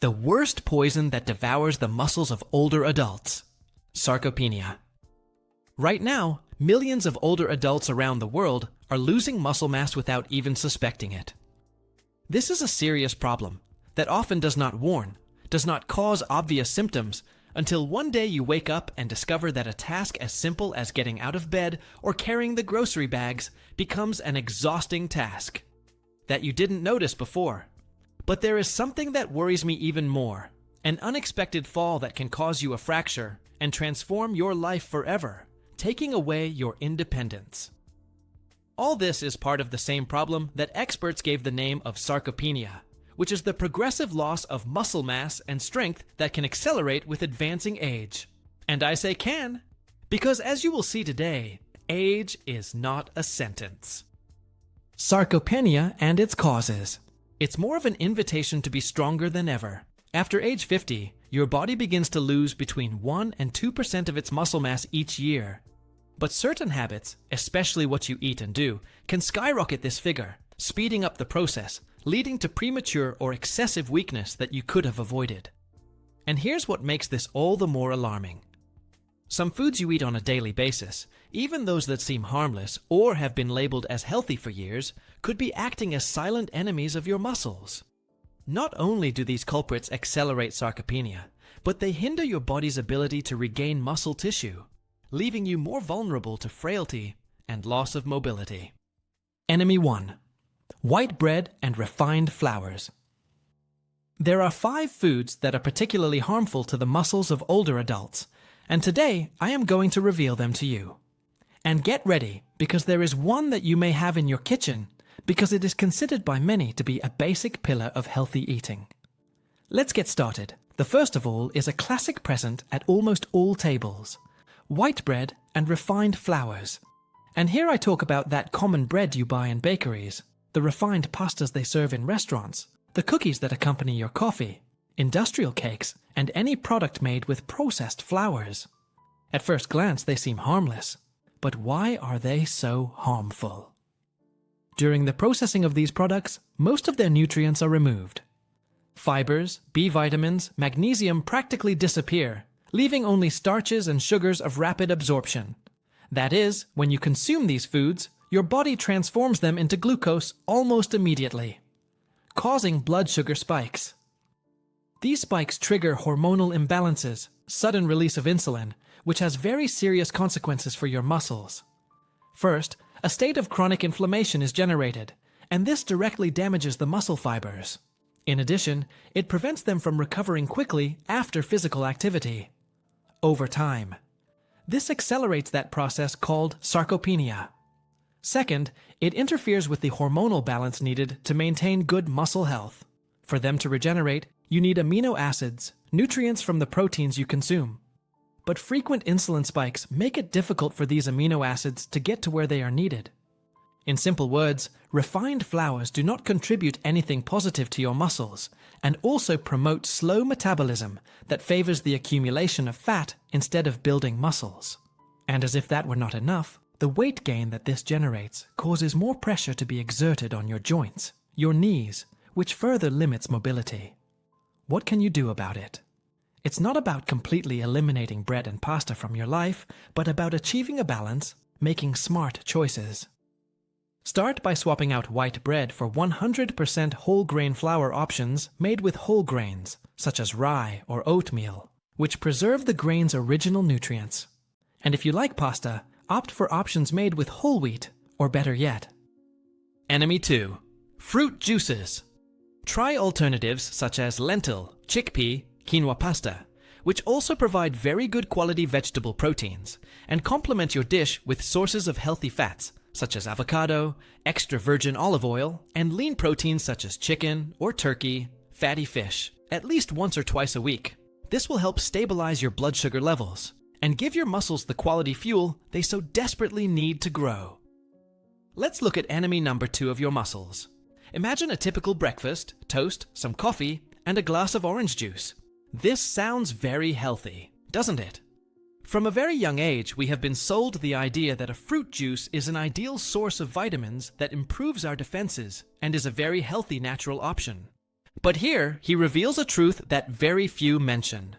The worst poison that devours the muscles of older adults. Sarcopenia. Right now, millions of older adults around the world are losing muscle mass without even suspecting it. This is a serious problem that often does not warn, does not cause obvious symptoms, until one day you wake up and discover that a task as simple as getting out of bed or carrying the grocery bags becomes an exhausting task that you didn't notice before. But there is something that worries me even more, an unexpected fall that can cause you a fracture and transform your life forever, taking away your independence. All this is part of the same problem that experts gave the name of sarcopenia, which is the progressive loss of muscle mass and strength that can accelerate with advancing age. And I say can, because as you will see today, age is not a sentence. Sarcopenia and its causes. It's more of an invitation to be stronger than ever. After age 50, your body begins to lose between 1 and 2% of its muscle mass each year. But certain habits, especially what you eat and do, can skyrocket this figure, speeding up the process, leading to premature or excessive weakness that you could have avoided. And here's what makes this all the more alarming. Some foods you eat on a daily basis, even those that seem harmless or have been labeled as healthy for years, could be acting as silent enemies of your muscles. Not only do these culprits accelerate sarcopenia, but they hinder your body's ability to regain muscle tissue, leaving you more vulnerable to frailty and loss of mobility. Enemy 1. White bread and refined flours. There are 5 foods that are particularly harmful to the muscles of older adults, and today I am going to reveal them to you. And get ready, because there is one that you may have in your kitchen, because it is considered by many to be a basic pillar of healthy eating. Let's get started. The first of all is a classic present at almost all tables: white bread and refined flours. And here I talk about that common bread you buy in bakeries, the refined pastas they serve in restaurants, the cookies that accompany your coffee, industrial cakes, and any product made with processed flours. At first glance, they seem harmless. But why are they so harmful? During the processing of these products, most of their nutrients are removed. Fibers, B vitamins, magnesium practically disappear, leaving only starches and sugars of rapid absorption. That is, when you consume these foods, your body transforms them into glucose almost immediately, causing blood sugar spikes. These spikes trigger hormonal imbalances, sudden release of insulin, which has very serious consequences for your muscles. First, a state of chronic inflammation is generated, and this directly damages the muscle fibers. In addition, it prevents them from recovering quickly after physical activity. Over time, this accelerates that process called sarcopenia. Second, it interferes with the hormonal balance needed to maintain good muscle health. For them to regenerate, you need amino acids, nutrients from the proteins you consume. But frequent insulin spikes make it difficult for these amino acids to get to where they are needed. In simple words, refined flours do not contribute anything positive to your muscles, and also promote slow metabolism that favors the accumulation of fat instead of building muscles. And as if that were not enough, the weight gain that this generates causes more pressure to be exerted on your joints, your knees, which further limits mobility. What can you do about it? It's not about completely eliminating bread and pasta from your life, but about achieving a balance, making smart choices. Start by swapping out white bread for 100% whole grain flour options made with whole grains, such as rye or oatmeal, which preserve the grain's original nutrients. And if you like pasta, opt for options made with whole wheat, or better yet. Enemy 2. Fruit juices. Try alternatives such as lentil, chickpea, quinoa pasta, which also provide very good quality vegetable proteins, and complement your dish with sources of healthy fats, such as avocado, extra virgin olive oil, and lean proteins such as chicken or turkey, fatty fish, at least once or twice a week. This will help stabilize your blood sugar levels, and give your muscles the quality fuel they so desperately need to grow. Let's look at enemy number 2 of your muscles. Imagine a typical breakfast, toast, some coffee, and a glass of orange juice. This sounds very healthy, doesn't it? From a very young age, we have been sold the idea that a fruit juice is an ideal source of vitamins that improves our defenses and is a very healthy natural option. But here, he reveals a truth that very few mention.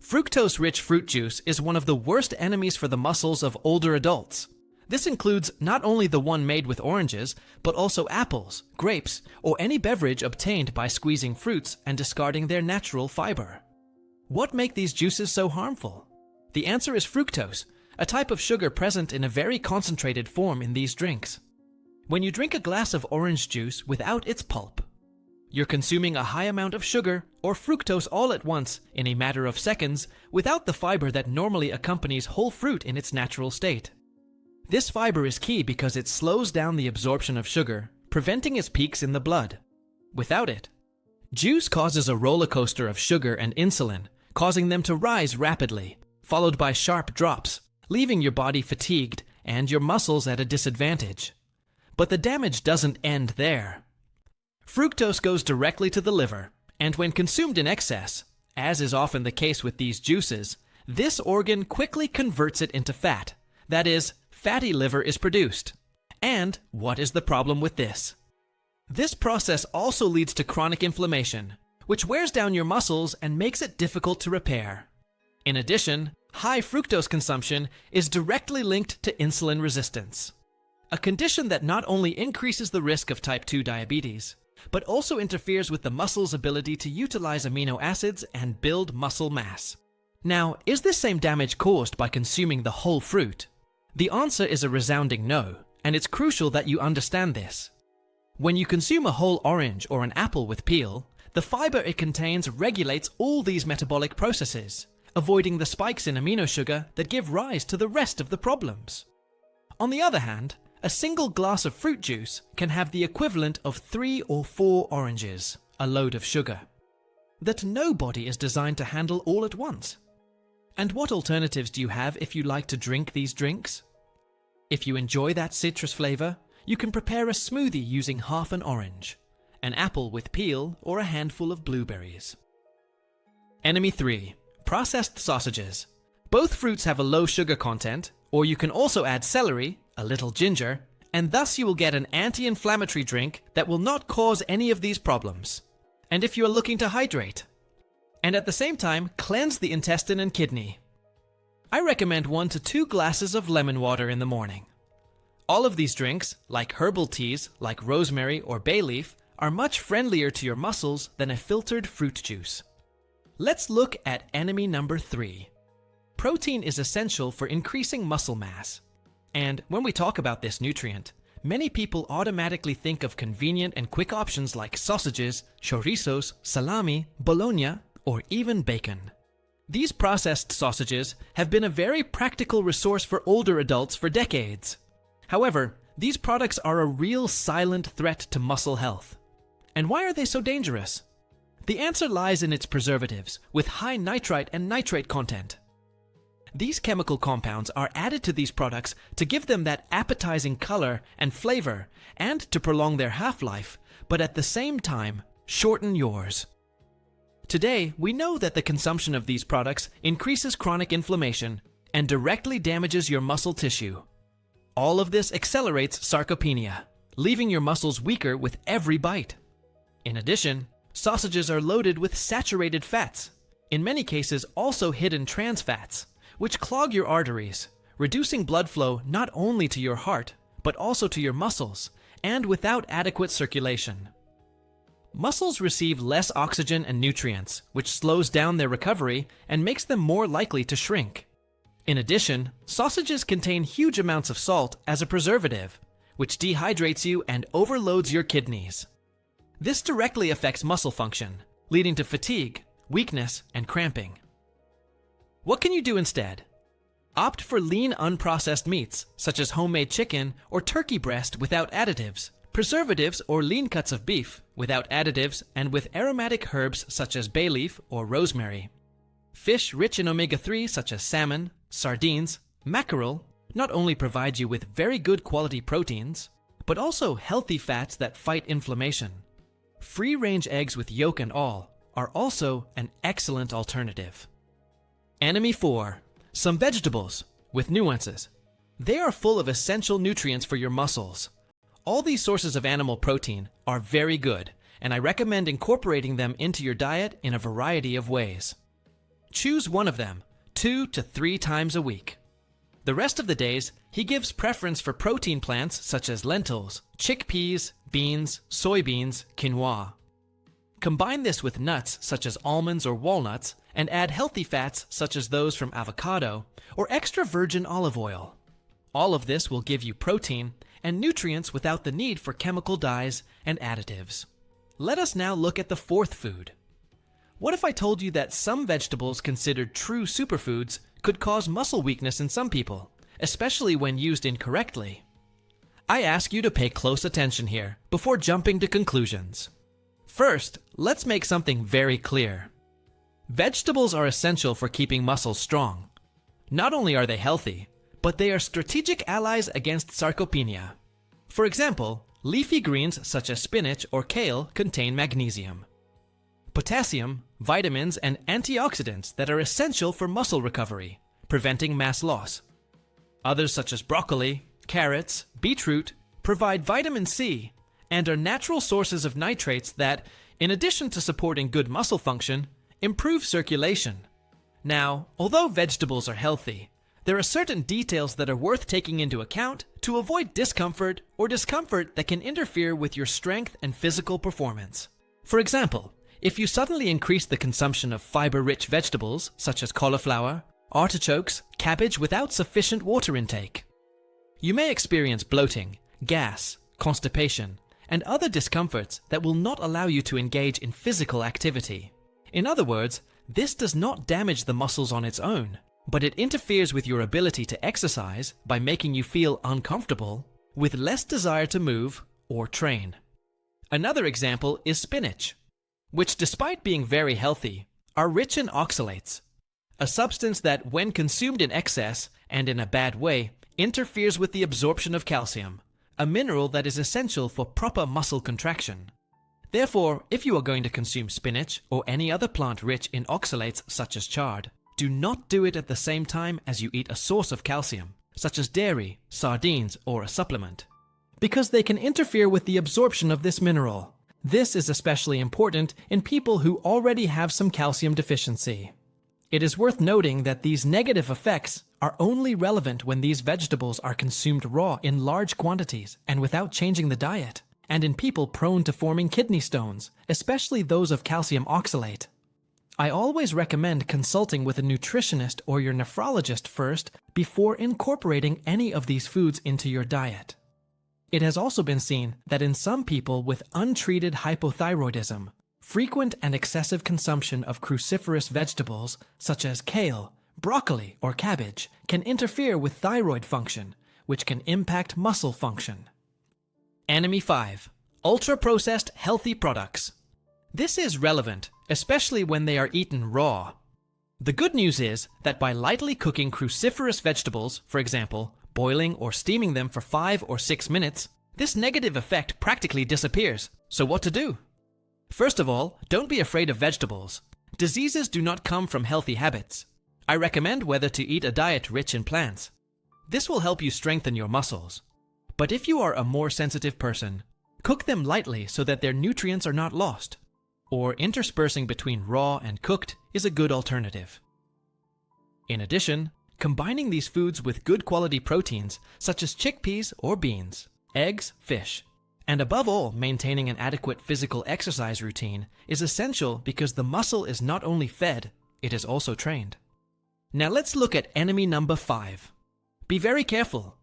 Fructose-rich fruit juice is one of the worst enemies for the muscles of older adults. This includes not only the one made with oranges, but also apples, grapes, or any beverage obtained by squeezing fruits and discarding their natural fiber. What makes these juices so harmful? The answer is fructose, a type of sugar present in a very concentrated form in these drinks. When you drink a glass of orange juice without its pulp, you're consuming a high amount of sugar or fructose all at once in a matter of seconds without the fiber that normally accompanies whole fruit in its natural state. This fiber is key because it slows down the absorption of sugar, preventing its peaks in the blood. Without it, juice causes a roller coaster of sugar and insulin, causing them to rise rapidly, followed by sharp drops, leaving your body fatigued and your muscles at a disadvantage. But the damage doesn't end there. Fructose goes directly to the liver, and when consumed in excess, as is often the case with these juices, this organ quickly converts it into fat. That is, fatty liver is produced. And what is the problem with this? This process also leads to chronic inflammation, which wears down your muscles and makes it difficult to repair. In addition, high fructose consumption is directly linked to insulin resistance, a condition that not only increases the risk of type 2 diabetes, but also interferes with the muscle's ability to utilize amino acids and build muscle mass. Now, is this same damage caused by consuming the whole fruit? The answer is a resounding no, and it's crucial that you understand this. When you consume a whole orange or an apple with peel, the fiber it contains regulates all these metabolic processes, avoiding the spikes in amino sugar that give rise to the rest of the problems. On the other hand, a single glass of fruit juice can have the equivalent of 3 or 4 oranges, a load of sugar, that no body is designed to handle all at once. And what alternatives do you have if you like to drink these drinks? If you enjoy that citrus flavor, you can prepare a smoothie using half an orange, an apple with peel, or a handful of blueberries. Enemy 3. Processed sausages. Both fruits have a low sugar content, or you can also add celery, a little ginger, and thus you will get an anti-inflammatory drink that will not cause any of these problems. And if you are looking to hydrate, and at the same time cleanse the intestine and kidney, I recommend 1 to 2 glasses of lemon water in the morning. All of these drinks, like herbal teas like rosemary or bay leaf, are much friendlier to your muscles than a filtered fruit juice. Let's look at enemy number 3. Protein is essential for increasing muscle mass. And when we talk about this nutrient, many people automatically think of convenient and quick options like sausages, chorizos, salami, bologna, or even bacon. These processed sausages have been a very practical resource for older adults for decades. However, these products are a real silent threat to muscle health. And why are they so dangerous? The answer lies in its preservatives, with high nitrite and nitrate content. These chemical compounds are added to these products to give them that appetizing color and flavor, and to prolong their half-life, but at the same time, shorten yours. Today, we know that the consumption of these products increases chronic inflammation and directly damages your muscle tissue. All of this accelerates sarcopenia, leaving your muscles weaker with every bite. In addition, sausages are loaded with saturated fats, in many cases also hidden trans fats, which clog your arteries, reducing blood flow not only to your heart, but also to your muscles, and without adequate circulation. Muscles receive less oxygen and nutrients, which slows down their recovery and makes them more likely to shrink. In addition, sausages contain huge amounts of salt as a preservative, which dehydrates you and overloads your kidneys. This directly affects muscle function, leading to fatigue, weakness, and cramping. What can you do instead? Opt for lean unprocessed meats, such as homemade chicken or turkey breast without additives, preservatives or lean cuts of beef without additives and with aromatic herbs such as bay leaf or rosemary. Fish rich in omega-3 such as salmon, sardines, mackerel not only provide you with very good quality proteins, but also healthy fats that fight inflammation. Free-range eggs with yolk and all are also an excellent alternative. Enemy 4. Some vegetables, with nuances. They are full of essential nutrients for your muscles. All these sources of animal protein are very good, and I recommend incorporating them into your diet in a variety of ways. Choose one of them 2 to 3 times a week. The rest of the days, he gives preference for protein plants such as lentils, chickpeas, beans, soybeans, quinoa. Combine this with nuts such as almonds or walnuts and add healthy fats such as those from avocado or extra virgin olive oil. All of this will give you protein and nutrients without the need for chemical dyes and additives. Let us now look at the fourth food. What if I told you that some vegetables considered true superfoods could cause muscle weakness in some people, especially when used incorrectly? I ask you to pay close attention here before jumping to conclusions. First, let's make something very clear. Vegetables are essential for keeping muscles strong. Not only are they healthy, but they are strategic allies against sarcopenia. For example, leafy greens such as spinach or kale contain magnesium, potassium, vitamins, and antioxidants that are essential for muscle recovery, preventing mass loss. Others such as broccoli, carrots, beetroot provide vitamin C and are natural sources of nitrates that, in addition to supporting good muscle function, improve circulation. Now, although vegetables are healthy, there are certain details that are worth taking into account to avoid discomfort or discomfort that can interfere with your strength and physical performance. For example, if you suddenly increase the consumption of fiber-rich vegetables such as cauliflower, artichokes, cabbage without sufficient water intake, you may experience bloating, gas, constipation, and other discomforts that will not allow you to engage in physical activity. In other words, this does not damage the muscles on its own, but it interferes with your ability to exercise by making you feel uncomfortable, with less desire to move or train. Another example is spinach, which despite being very healthy, are rich in oxalates, a substance that, when consumed in excess and in a bad way, interferes with the absorption of calcium, a mineral that is essential for proper muscle contraction. Therefore, if you are going to consume spinach or any other plant rich in oxalates such as chard, do not do it at the same time as you eat a source of calcium, such as dairy, sardines, or a supplement, because they can interfere with the absorption of this mineral. This is especially important in people who already have some calcium deficiency. It is worth noting that these negative effects are only relevant when these vegetables are consumed raw in large quantities and without changing the diet, and in people prone to forming kidney stones, especially those of calcium oxalate. I always recommend consulting with a nutritionist or your nephrologist first before incorporating any of these foods into your diet. It has also been seen that in some people with untreated hypothyroidism, frequent and excessive consumption of cruciferous vegetables such as kale, broccoli, or cabbage can interfere with thyroid function, which can impact muscle function. Enemy 5. Ultra-processed healthy products. This is relevant, especially when they are eaten raw. The good news is that by lightly cooking cruciferous vegetables, for example, boiling or steaming them for 5 or 6 minutes, this negative effect practically disappears. So what to do? First of all, don't be afraid of vegetables. Diseases do not come from healthy habits. I recommend whether to eat a diet rich in plants. This will help you strengthen your muscles. But if you are a more sensitive person, cook them lightly so that their nutrients are not lost. Or interspersing between raw and cooked is a good alternative. In addition, combining these foods with good quality proteins such as chickpeas or beans, eggs, fish, and above all, maintaining an adequate physical exercise routine is essential because the muscle is not only fed, it is also trained. Now let's look at enemy number 5. Be very careful,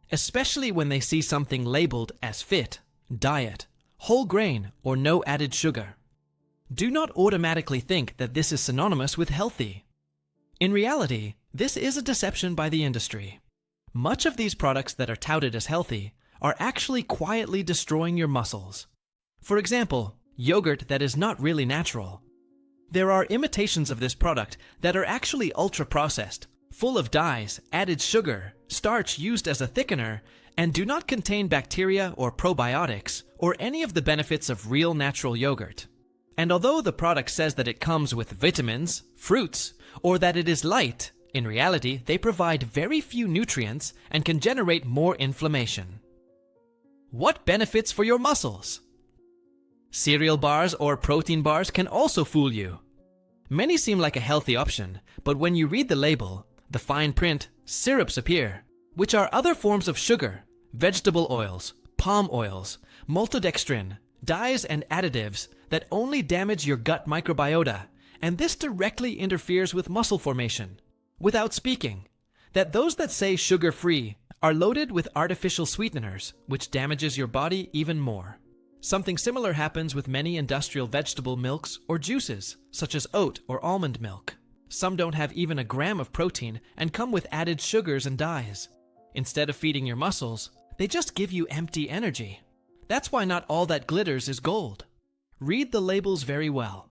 especially when they see something labeled as fit, diet, whole grain, or no added sugar. Do not automatically think that this is synonymous with healthy. In reality, this is a deception by the industry. Much of these products that are touted as healthy are actually quietly destroying your muscles. For example, yogurt that is not really natural. There are imitations of this product that are actually ultra-processed, full of dyes, added sugar, starch used as a thickener, and do not contain bacteria or probiotics or any of the benefits of real natural yogurt. And although the product says that it comes with vitamins, fruits, or that it is light, in reality they provide very few nutrients and can generate more inflammation. What benefits for your muscles? Cereal bars or protein bars can also fool you. Many seem like a healthy option, but when you read the label, the fine print, syrups appear, which are other forms of sugar, vegetable oils, palm oils, maltodextrin, dyes and additives that only damage your gut microbiota, and this directly interferes with muscle formation. Without speaking, that those that say sugar-free are loaded with artificial sweeteners, which damages your body even more. Something similar happens with many industrial vegetable milks or juices, such as oat or almond milk. Some don't have even a gram of protein and come with added sugars and dyes. Instead of feeding your muscles, they just give you empty energy. That's why not all that glitters is gold. Read the labels very well.